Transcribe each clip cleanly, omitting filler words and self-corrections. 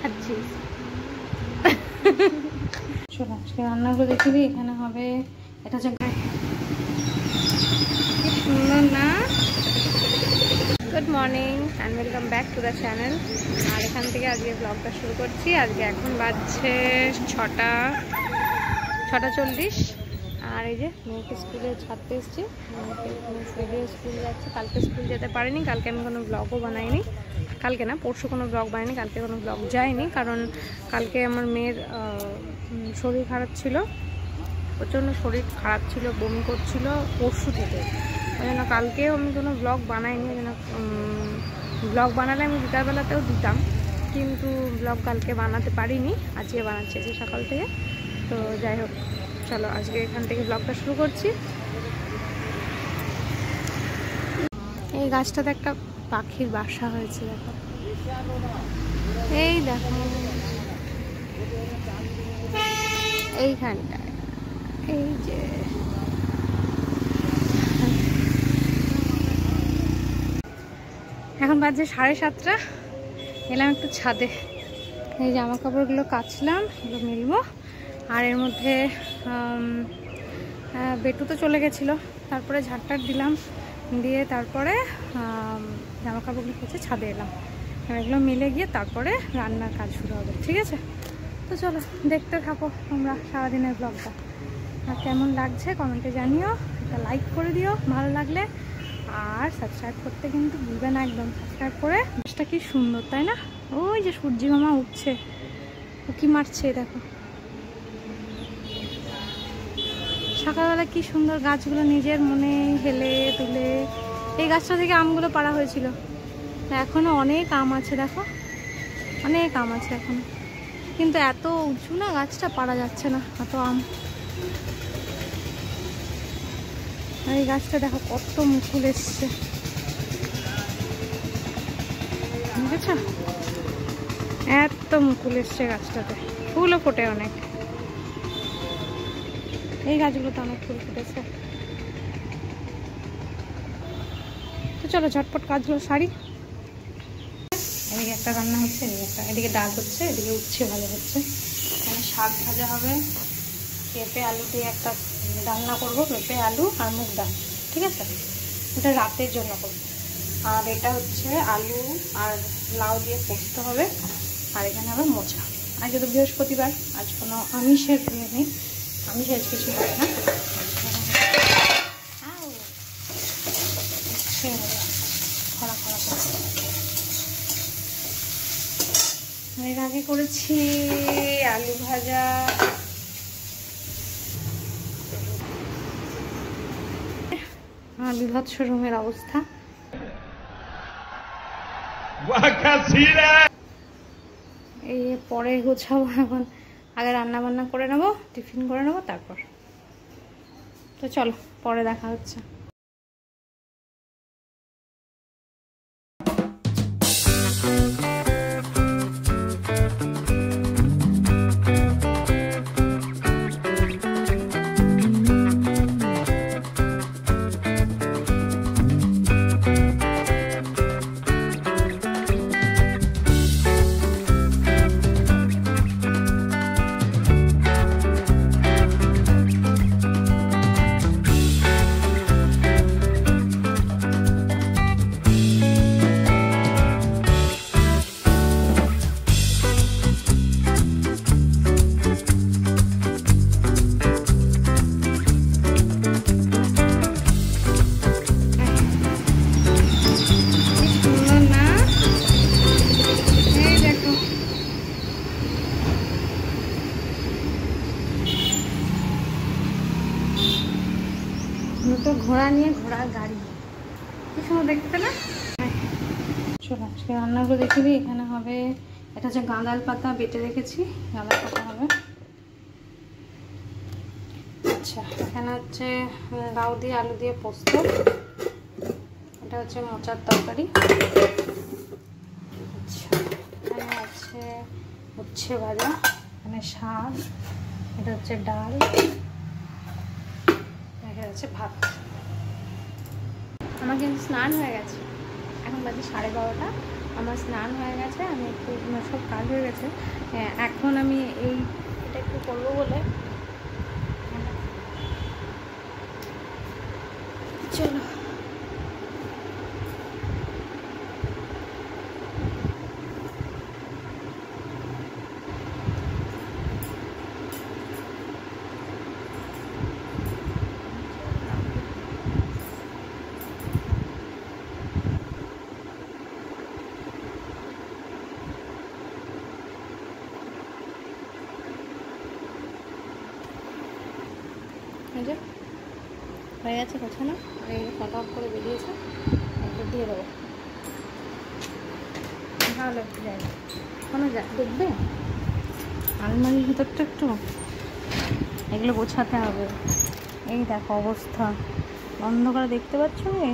খাচ্ছিস? চলো আজকে রান্নাগুলো দেখে দিই। এখানে হবে, এটা হচ্ছে সুন্দর না? Good morning and welcome back to the channel. আর এখান থেকে আজকে ব্লগটা শুরু করছি। আজকে এখন বাজছে 6:40। আর এই যে মেয়েকে স্কুলে ছাড়তে এসেছি। মেয়েকে স্কুল যাচ্ছে, কালকে স্কুল যেতে পারিনি। কালকে আমি কোনো ব্লগও বানাইনি, কালকে না পরশু কোনো ব্লগ বানাইনি, কালকে কোনো ব্লগ যায়নি। কারণ কালকে আমার মেয়ের শরীর খারাপ ছিল, প্রচণ্ড শরীর খারাপ ছিল, বমি করছিল পরশু থেকে। ওই জন্য কালকেও আমি কোনো ব্লগ বানাইনি। ওই জন্য ব্লগ বানালে আমি বিকালবেলাতেও দিতাম, কিন্তু ব্লগ কালকে বানাতে পারিনি। আজকে বানাচ্ছি আজকে সকাল থেকে। তো যাই হোক, চলো আজকে এখান থেকে ব্লগটা শুরু করছি। এই গাছটাতে একটা পাখির বাসা হয়েছে, দেখো। এই দেখো এইখানটায়, এই যে এখন বাজে 7:30। এলাম একটু ছাদে, এই জামা কাপড়গুলো কাচলাম, এগুলো মিলবো। আর এর মধ্যে বেটু তো চলে গেছিলো, তারপরে ঝাড়টার দিলাম, দিয়ে তারপরে জামা কাপড়গুলো কেচে ছাদে এলাম। এগুলো মিলে গিয়ে তারপরে রান্নার কাজ শুরু হবে, ঠিক আছে? তো চলো দেখতে থাকো তোমরা সারাদিনের ব্লগটা। আর কেমন লাগছে কমেন্টে জানিও, একটা লাইক করে দিও ভালো লাগলে, আর সাবস্ক্রাইব করতে কিন্তু ভুলবে না একদম। সাবস্ক্রাইব করে, গাছটা কি সুন্দর তাই না? ওই যে সূর্যি মামা উঠছে, উকি মারছে, দেখো সকালবেলা কি সুন্দর গাছগুলো নিজের মনে হেলে তুলে। এই গাছটা থেকে আমগুলো পাড়া হয়েছিল, এখনো অনেক আম আছে, দেখো অনেক আম আছে এখনো, কিন্তু এত উঁচু না গাছটা, পাড়া যাচ্ছে না এত আম। আর এই গাছটা দেখো কত মুকুল এসছে, বুঝেছ? এত মুকুল এসছে গাছটাতে, ফুলও ফোটে অনেক। এই গাছগুলোতে অনেক ফুল ফুটেছে। তো চলো ঝটপট কাজগুলো সারি। এদিকে একটা রান্না হচ্ছে, এদিকে ডাল হচ্ছে, এদিকে উচ্ছে ভাজা হচ্ছে। এখানে শাক ভাজা হবে, পেঁপে আলু দিয়ে একটা রান্না করবো, পেঁপে আলু আর মুগ ডাল, ঠিক আছে? এটা রাতের জন্য করবো। আর এটা হচ্ছে আলু আর লাউ দিয়ে পোস্ত হবে। আর এখানে হবে মোচা। আজকে তো বৃহস্পতিবার, আজ কোনো আমিষের ইয়ে নেই, আমিষের কিছু হয় না। এর আগে করেছি আলু ভাজা, বিভৎস রুমের অবস্থা। এই পরে গোছাবো, এখন আগে রান্না বান্না করে নেবো, টিফিন করে নেবো তারপর। তো চলো পরে দেখা হচ্ছে। তো ঘোড়া নিয়ে, ঘোড়ার গাড়ি, কি সুন্দর দেখতে না? চলো আজকে রান্নাগুলো দেখে দিই। এখানে হবে, এটা হচ্ছে গাঁদাল পাতা বেটে রেখেছি, গাঁদাল পাতা হবে। আচ্ছা এখানে হচ্ছে লাউ দিয়ে আলু দিয়ে পোস্ত, এটা হচ্ছে মোচার তরকারি। আচ্ছা এখানে আছে উচ্ছে ভাজা, এখানে শাক, এটা হচ্ছে ডাল, এটা হচ্ছে ভাত। আমার কিন্তু স্নান হয়ে গেছে, এখন বাজে 12:30। আমার স্নান হয়ে গেছে, আমি একটু সব কাজ হয়ে গেছে। এখন আমি এটা একটু করবো বলে চলো এই যে হয়ে গেছে গোছানো, আর এই ফটো করে বেরিয়েছে, একটু দিয়ে দেবো। ভালো একটু জায়গা কোনো দেখবে আলমারির ভিতরটা একটু এগুলো গোছাতে হবে। এই দেখো অবস্থা, অন্ধকারে দেখতে পাচ্ছ কি?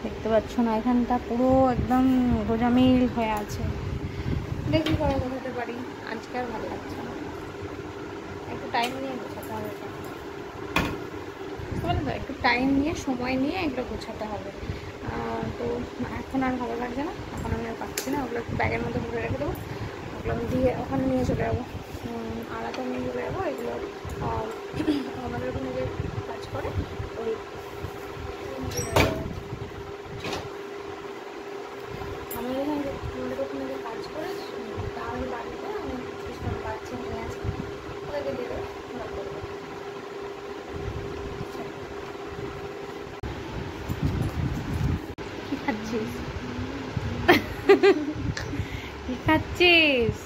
দেখতে পাচ্ছ না, এখানটা পুরো একদম গোজামিল হয়ে আছে। দেখি পরে গোছাতে পারি, আজকে আর ভালো লাগছে না, একটু টাইম নিয়ে গোছাতে হবে। বুঝতে পারলেন তো, একটু টাইম নিয়ে সময় নিয়ে এগুলো গোছাতে হবে। তো এখন আর ভালো লাগছে না, এখন আমি আর পাচ্ছি না। ওগুলো একটু ব্যাগের মধ্যে ভরে রেখে দেবো, ওগুলো আমি দিয়ে ওখানে নিয়ে চলে যাবো, আলাদা নিয়ে চলে যাবো। এগুলো আমাদের ওখানে যে কাজ করে ওই আমাদের ওখানে যে কাজ করে তার বাড়িতে আমি কিছু বাচ্চা নিয়ে আসি, ওদেরকে দিয়ে দেবো, ওরা করবে। কি খাচ্ছিস? কি খাচ্ছিস?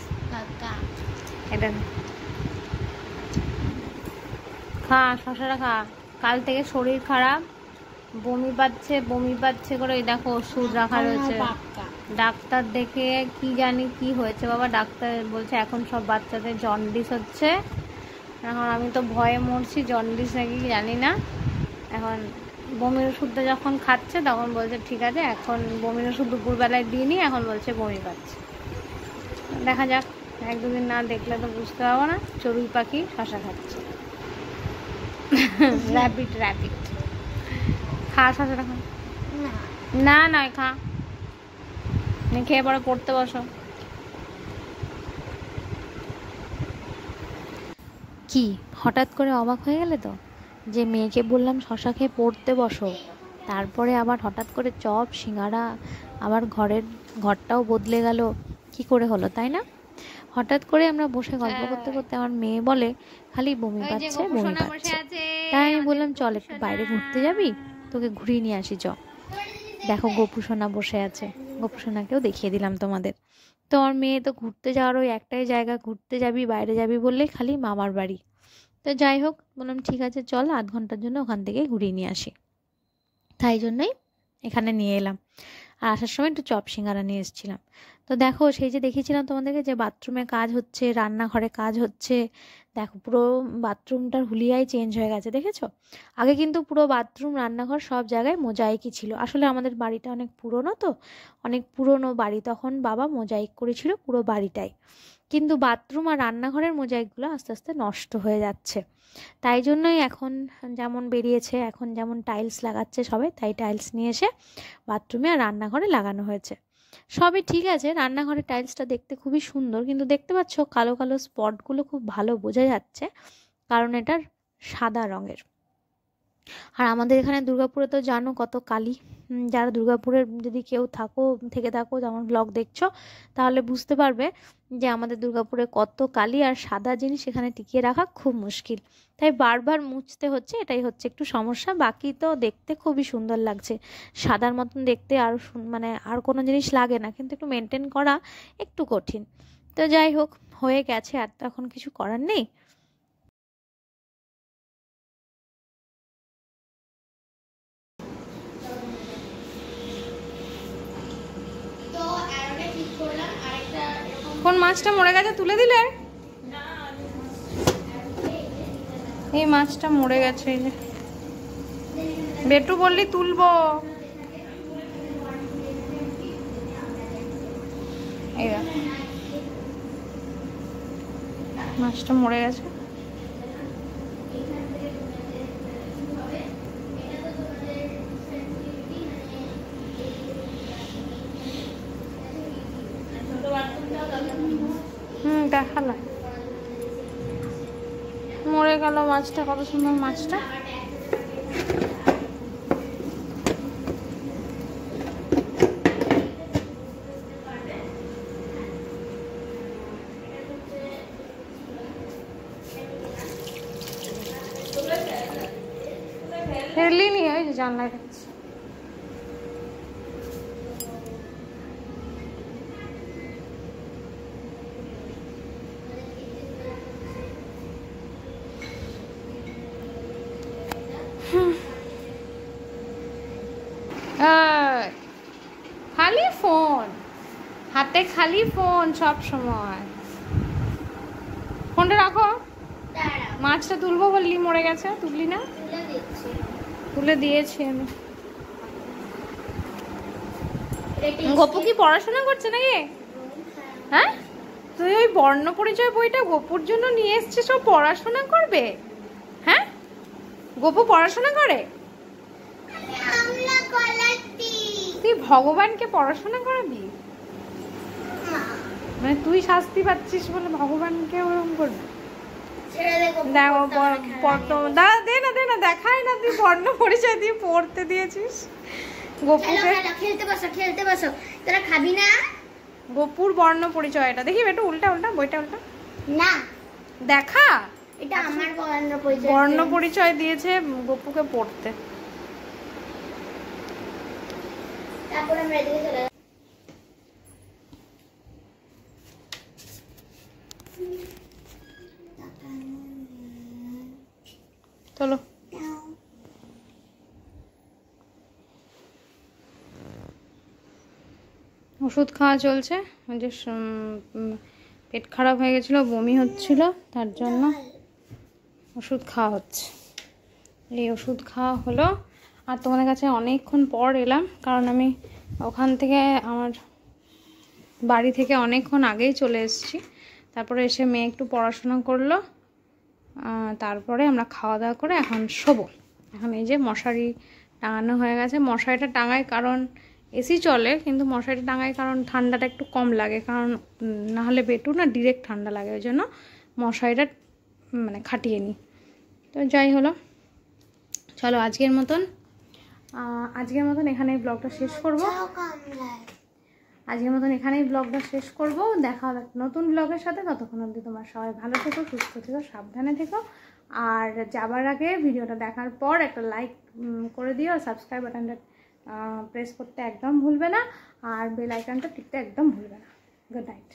এটা খা, শশাটা খা। কাল থেকে শরীর খারাপ, বমি পাচ্ছে করে। এই দেখো ওষুধ রাখা রয়েছে, ডাক্তার দেখে কি জানি কি হয়েছে বাবা। ডাক্তার বলছে এখন সব বাচ্চাদের জন্ডিস হচ্ছে। এখন আমি তো ভয়ে মরছি, জন্ডিস নাকি জানি না। এখন বমির ওষুধটা যখন খাচ্ছে তখন বলছে ঠিক আছে, এখন বমির ওষুধ দুপুরবেলায় দিইনি, এখন বলছে বমি পাচ্ছে। দেখা যাক, এক দুদিন না দেখলে তো বুঝতে পারবো না। চড়ুই পাখি শশা খাচ্ছে। র্যাপিড খা, শশাটা খা। না নয় খা, খেয়ে পরে পড়তে বসো। কি হঠাৎ করে অবাক হয়ে গেলে তো, যে মেয়েকে বললাম শশা খেয়ে পড়তে বসো, তারপরে আবার হঠাৎ করে চপ সিঙ্গারা, আবার ঘরটাও বদলে গেল। কি করে হলো তাই না? হঠাৎ করে আমরা বসে গল্প করতে করতে আমার মেয়ে বলে খালি বমি পাচ্ছে। তাই আমি বললাম চল একটু বাইরে ঘুরতে যাবি, তোকে ঘুরিয়ে নিয়ে আসি চ। দেখো গোপু সোনা বসে আছে, গোপু সোনাকেও দেখিয়ে দিলাম তোমাদের। তো আমার মেয়ে তো ঘুরতে যাওয়ার ওই একটাই জায়গা, ঘুরতে যাবি বাইরে যাবি বললেই খালি মামার বাড়ি। তো যাই হোক, বললাম ঠিক আছে চল আধ ঘন্টার জন্য ওখান থেকে ঘুরিয়ে নিয়ে আসি। তাই জন্যই এখানে নিয়ে এলাম। আর আসার সময় একটু চপ সিঙ্গারা নিয়ে এসেছিলাম। তো দেখো সেই যে দেখিয়েছিলাম তোমাদেরকে যে বাথরুমে কাজ হচ্ছে, রান্নাঘরে কাজ হচ্ছে, দেখো পুরো বাথরুমটার হুলিয়াই চেঞ্জ হয়ে গেছে, দেখেছো? আগে কিন্তু পুরো বাথরুম রান্নাঘর সব জায়গায় মোজাইকই ছিল। আসলে আমাদের বাড়িটা অনেক পুরনো, তো অনেক পুরনো বাড়ি, তখন বাবা মোজাইক করেছিল পুরো বাড়িটাই। কিন্তু বাথরুম আর রান্নাঘরের মোজাইকগুলো আস্তে আস্তে নষ্ট হয়ে যাচ্ছে। তাই জন্যই এখন যেমন বেরিয়েছে, এখন যেমন টাইলস লাগাচ্ছে সবাই, তাই টাইলস নিয়ে এসে বাথরুমে আর রান্নাঘরে লাগানো হয়েছে। সবই ঠিক আছে, রান্নাঘরের টাইলসটা দেখতে খুবই সুন্দর, কিন্তু দেখতে পাচ্ছ কালো কালো স্পটগুলো খুব ভালো বোঝা যাচ্ছে, কারণ এটার সাদা রঙের। আর আমাদের এখানে দুর্গাপুরে তো জানো কত কালী। যারা দুর্গাপুরের যদি কেউ থেকে থাকো যেমন ব্লগ দেখছো, তাহলে বুঝতে পারবে যে আমাদের দুর্গাপুরে কত কালী, আর সাদা জিনিস এখানে টিকিয়ে রাখা খুব মুশকিল। তাই বারবার মুছতে হচ্ছে, এটাই হচ্ছে একটু সমস্যা। বাকি তো দেখতে খুবই সুন্দর লাগছে, সাদার মতন দেখতে। আর মানে আর কোনো জিনিস লাগে না, কিন্তু একটু মেনটেন করা একটু কঠিন। তো যাই হোক, হয়ে গেছে, আর তো এখন কিছু করার নেই। কোন মাছটা মরে গেছে তুলে দিলে? এই মাছটা মরে গেছে, এই যে বেটু বললি তুলবো। এই মাছটা মরে গেছে। দেখালাম, মরে গেল মাছটা, কত সুন্দর মাছটা। ফেরলি নি, ওই যে জানলায় রাখছি। খালি ফোন হাতে, খালি ফোন সব সময়। ফোনটা রাখো। মাছটা তুলবো বললি, মরে গেছে, তুললি না? তুলে দিয়েছি আমি। গপু কি পড়াশোনা করছে নাকি? হ্যাঁ, তুই ওই বর্ণ পরিচয় বইটা গপুর জন্য নিয়ে এসছিস, ও পড়াশোনা করবে? হ্যাঁ, গপু পড়াশোনা করে? তুই ভগবানকে পড়াশোনা করাবি? মানে তুই শাস্তি পাচ্ছিস বলে ভগবানকে ওরকম করবি? দেখো, দাদা দে না, দে না, দেখাই না, তুই বর্ণ পরিচয় দিয়ে পড়তে দিয়েছিস গপুকে। খেলতে বসো, তোরা খাবি না? গপুর বর্ণ পরিচয়টা দেখি একটু, উল্টা উল্টা, বইটা উল্টা না, দেখা। এটা আমার বর্ণ পরিচয়। বর্ণ পরিচয় দিয়েছে গপুকে পড়তে। তারপর আমরা এদিকে চলে চলো। ওষুধ খাওয়া চলছে, যে পেট খারাপ হয়ে গেছিলো, বমি হচ্ছিল, তার জন্য ওষুধ খাওয়া হচ্ছে। এই ওষুধ খাওয়া হলো। আর তোমাদের কাছে অনেকক্ষণ পর এলাম, কারণ আমি ওখান থেকে, আমার বাড়ি থেকে অনেকক্ষণ আগেই চলে এসেছি। তারপরে এসে মেয়ে একটু পড়াশোনা করলো, তারপরে আমরা খাওয়া দাওয়া করে এখন শোবো। এখন এই যে মশারি টাঙানো হয়ে গেছে। মশারিটা টাঙায় কারণ এসি চলে, কিন্তু মশারিটা টাঙায় কারণ ঠান্ডাটা একটু কম লাগে, কারণ নাহলে বেটু না ডিরেক্ট ঠান্ডা লাগে, ওই জন্য মশারিটা মানে খাটিয়ে নিই। তো যাই হলো, চলো আজকের মতন এখানেই ব্লগটা শেষ করব। শেষ করব। দেখা হবে নতুন ব্লগের সাথে। ততক্ষণ অবধি তোমার সবাই ভালো থেকো, সুস্থ থেকো, সাবধানে থেকো। আর যাবার আগে ভিডিওটা দেখার পর একটা লাইক করে দিও, আর সাবস্ক্রাইব বাটনটা প্রেস করতে একদম ভুলবে না, আর বেল আইকনটা টিপতে একদম ভুলবে না। Good night.